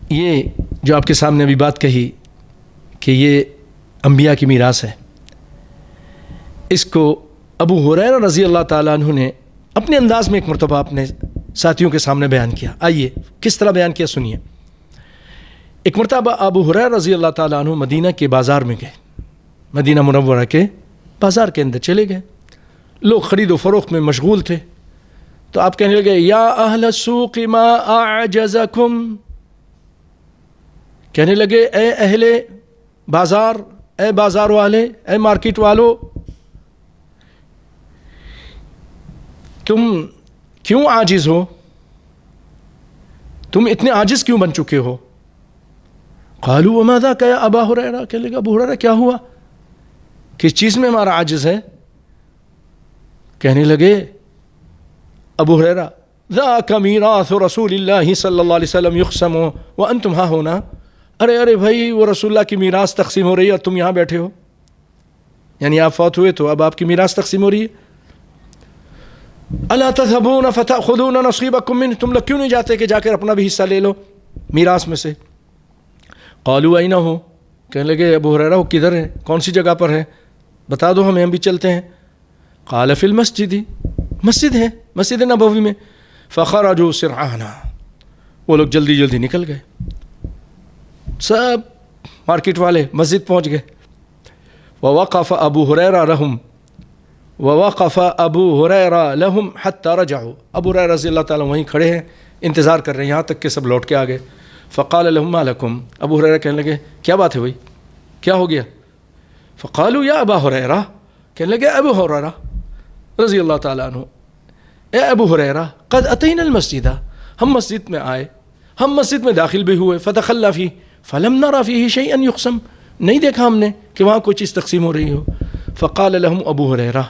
یہ جو آپ کے سامنے ابھی بات کہی کہ یہ انبیاء کی میراث ہے، اس کو ابو ہریرہ رضی اللہ تعالیٰ عنہ نے اپنے انداز میں ایک مرتبہ اپنے ساتھیوں کے سامنے بیان کیا. آئیے کس طرح بیان کیا سنیے. ایک مرتبہ ابو ہریرہ رضی اللہ تعالیٰ عنہ مدینہ کے بازار میں گئے، مدینہ منورہ کے بازار کے اندر چلے گئے. لوگ خرید و فروخت میں مشغول تھے، تو آپ کہنے لگے یا اہل السوق ما اعجزکم، کہنے لگے اے اہل بازار، اے بازار والے، اے مارکیٹ والو، تم کیوں عاجز ہو؟ تم اتنے عاجز کیوں بن چکے ہو؟ قالوا وما ذاک یا ابا ہریرہ، کہنے لگے ابو ہریرہ کیا ہوا، کس چیز میں ہمارا عاجز ہے؟ کہنے لگے ابو ہریرہ ذاک میراث رسول اللہ صلی اللہ علیہ وسلم یقسم وانتم ہاں ہونا. ارے بھائی، وہ رسول اللہ کی میراث تقسیم ہو رہی ہے اور تم یہاں بیٹھے ہو، یعنی آپ فوت ہوئے تو اب آپ کی میراث تقسیم ہو رہی ہے. الا تذهبون فتاخذون نصيبكم منه، تم لوگ کیوں نہیں جاتے کہ جا کر اپنا بھی حصہ لے لو میراث میں سے؟ قالوا اين هو، کہنے لگے ابو ہریرہ وہ کدھر ہے، کون سی جگہ پر ہے، بتا دو ہمیں، ہم بھی چلتے ہیں. قال في المسجد، مسجد ہے، مسجد نبوی میں. فخرجوا سرعانا، وہ لوگ جلدی جلدی نکل گئے، سب مارکیٹ والے مسجد پہنچ گئے. ووقف ابو ہریرہ لهم حتى رجعوا، ابو ہریرہ رضی اللہ تعالیٰ وہیں کھڑے ہیں، انتظار کر رہے ہیں یہاں تک کہ سب لوٹ کے آ گئے. فقال لهم ما لكم، ابو ہریرہ کہنے لگے کیا بات ہے بھائی، کیا ہو گیا؟ فقالوا یا ابا ہریرہ، کہنے لگے ابو ہریرہ رضی اللہ تعالیٰ عنہ، اے ابو ہریرہ قد اتینا المسجد، ہم مسجد میں آئے، ہم مسجد میں داخل بھی ہوئے. فدخلنا فیہ فلم نرى فیہ شیئا یقسم، نہیں دیکھا ہم نے کہ وہاں کوئی چیز تقسیم ہو رہی ہو. فقال لهم ابو ہریرہ،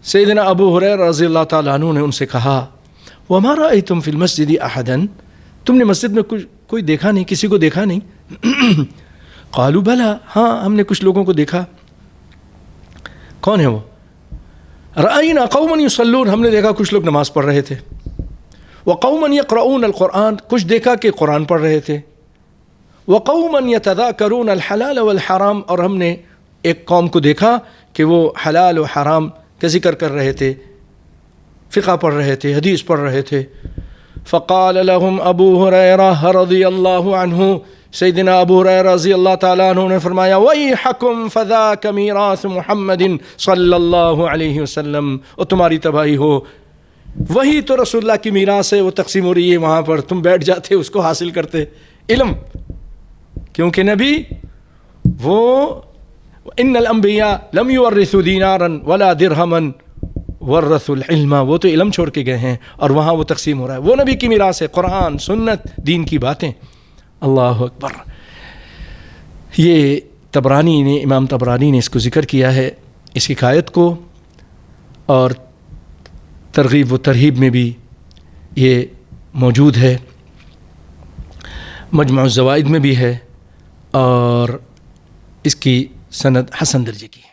سیدنا ابو ہریرہ رضی اللہ تعالیٰ عنہ نے ان سے کہا وما رأیتم فی المسجد احدا، تم نے مسجد میں کوئی دیکھا نہیں، کسی کو دیکھا نہیں؟ قالوا بلا، ہاں ہم نے کچھ لوگوں کو دیکھا. کون ہے وہ؟ رأینا قوما یصلون، ہم نے دیکھا کچھ لوگ نماز پڑھ رہے تھے. وقوما یقرؤون القرآن، کچھ دیکھا کہ قرآن پڑھ رہے تھے. وقوما یتذاکرون الحلال والحرام، اور ہم نے ایک قوم کو دیکھا کہ وہ حلال و حرام کا ذکر کر رہے تھے، فقہ پڑھ رہے تھے، حدیث پڑھ رہے تھے. فقال لهم ابو ہریرہ رضی اللہ عنہ، سیدنا ابو ہریرہ رضی اللہ تعالیٰ عنہ نے فرمایا ویحکم فذاک میراث محمد صلی اللہ علیہ وسلم، اور تمہاری تباہی ہو، وہی تو رسول اللہ کی میراث ہے، وہ تقسیم ہو رہی ہے وہاں پر، تم بیٹھ جاتے اس کو حاصل کرتے علم. کیونکہ نبی وہ ان الانبیاء لم یورثوا دینارا ولا درہما ورثوا العلم، وہ تو علم چھوڑ کے گئے ہیں اور وہاں وہ تقسیم ہو رہا ہے، وہ نبی کی میراث ہے، قرآن، سنت، دین کی باتیں. اللہ اکبر. یہ طبرانی نے، امام طبرانی نے اس کو ذکر کیا ہے، اس حکایت کو، اور ترغیب و ترہیب میں بھی یہ موجود ہے، مجمع الزوائد میں بھی ہے، اور اس کی سند حسن درجے کی ہے.